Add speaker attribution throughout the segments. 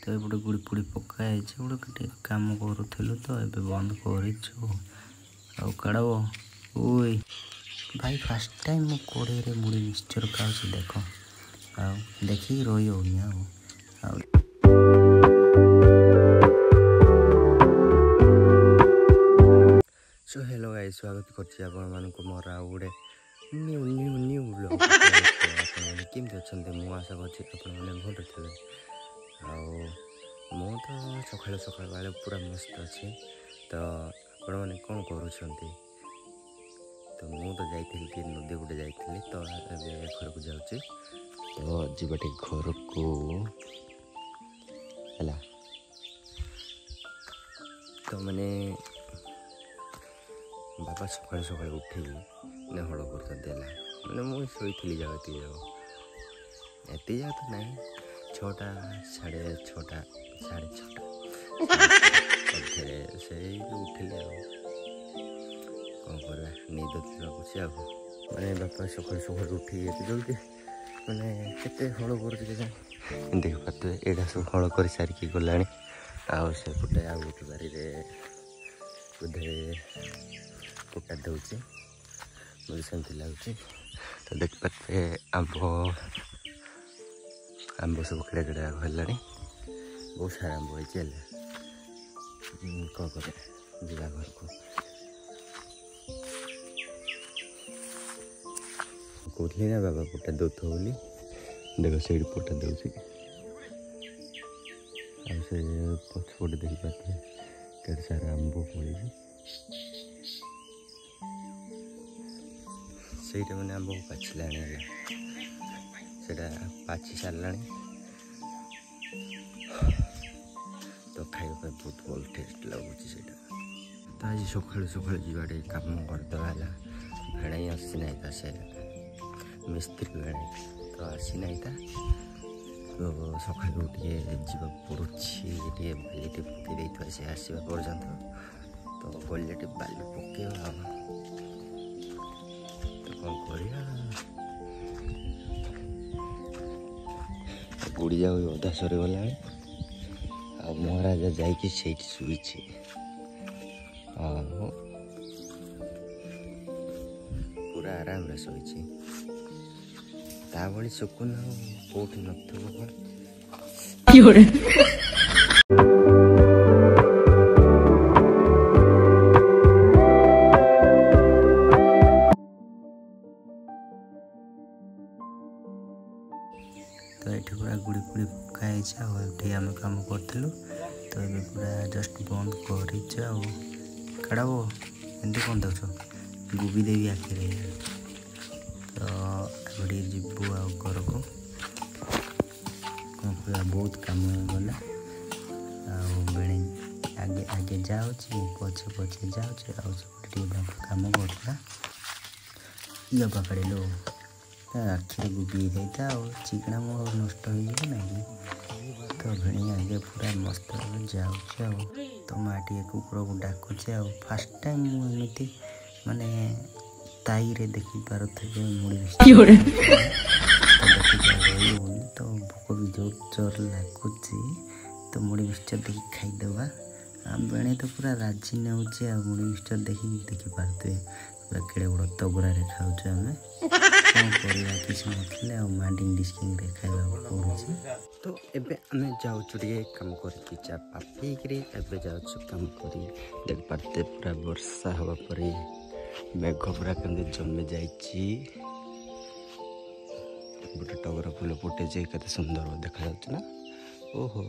Speaker 1: तो एपटे गुड़ी पुड़ी पकाई गोटे कम करूँ तो ये बंद कर कड़ब ओई भाई फास्ट टाइम मु कोड़े रे मुड़ी मिक्सचर खाऊँ देख देखिए रही होनी सो हेलो गाइस स्वागत करछि आपण मानको मोर आ गुडे न्यू न्यू न्यू व्लॉग आपण केमति अछन्ते मु आशा करछि आपण माने भल थिबे मु तो सकाळ सकाळ वाले पूरा मस्त अछि तो आपण माने कोन करूछन्ते तो मु तो जाइथिल कि नदी गुडे जाइथिल तो ए घर को जाउछि तो जीवटे घर को हला तो माने बापा सकाल सकाल उठे ने हड़ कर मैंने मुझे शोई जाती एत जा तो ना 6टा साढ़े 6टा से उठिली कौन कर निद लगुच मैंने बापा सकाल सकाल उठी जल्दी मैंने केते हड़ कर देख पाते यहाँ सब हड़ कर सारिकी गला आउटे आ गोटे बारी बोधे कुटा दूसरी मुझे सेमती लगुच तो देख पाते आंब सब केड़ा केड़ा गला बहुत सारा आंब हो कौन कर जा घर को कहली ना बाबा पोटा दौथ बोली देख से पोटा दूसरी पछपटे देख पाते केते सारा आंब पड़ी से मैंने आंब पाचिला पाचि सारा तो खाइबा बहुत भल टेस्ट लगुच तो आज सकाल सकाल जीवाटे कम करदे भेड़ाई आसी ना था से मिस्त्री भेड़ाई तो आसी ना था तो सकाल जा पड़े बाली पकई सी आसवा पर्यंत तो गलिया बाली पकेवा तो कौन कर बुड़ी जाऊ अधा सरीगला आ महाराजा जाकि शुई पूरा आराम रे शोची भली सुकुन कौटी नथो तो ये पूरा गुड़ी पुड़ी पकाई आम कम करूँ तो ये पूरा जस्ट बंद कर कड़ब एमती कौन दौच गुबी देवी आखिरे तो एपटे जीवु घर को कौन कह बहुत कम गला बेड़े आगे आगे जाऊँगी पछे पछे जाऊँचे कम करा ये पकड़े लो आखिर गुबी जाता चिकना मोह नष्ट हो ना तो भेड़ी आगे पूरा मस्त जाऊँ तो माटी कुकुर को डाकुचे फास्ट टाइम मुझे माने ताई रे देखी पारे मुड़ी तो भोक भी जो जोर लगुच तो मुड़ी मिक्सचर देखी खाईदेवा बेणे तो पूरा राजी नौ मुड़ी मिक्सचर देखी पारे पूरा केड़े बड़ तबरा खाऊे आम कौन करवा किसी नथिले मांडिंग डिस्किंग खावा पड़ुଛି तो एबे आमे जाउछु रे काम करके चापा पीकरे एबे जाउछु काम करी देख पाते पूरा वर्षा हवा परे मेघ पूरा कंदे जमे जाइछि गोटे टगर फूल फुटे जे कते सुंदर देखा जाउछ ना ओहो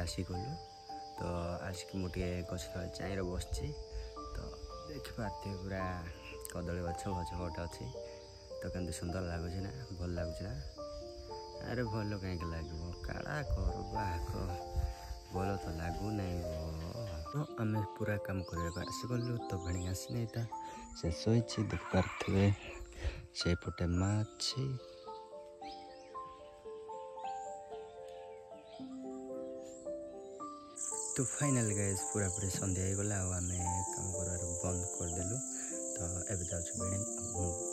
Speaker 1: आसिगलु तो आसिक मुझे गछ चाइर बस तो देखिपारे पूरा कदली गछ गछ गोटे अच्छी तो केमती सुंदर लगुच ना भल लगुच ना अरे भल कहीं लगे काड़ा कर भल तो लगुना तो आम पूरा काम करने आसिगलु तो भेणी आसी था शेष हो देखिपारे से पटे माँ अच्छी तो फाइनल गाइस पूरा पूरी संध्या हो गला आम काम कर बंद करदेलु तो एवं जाऊँ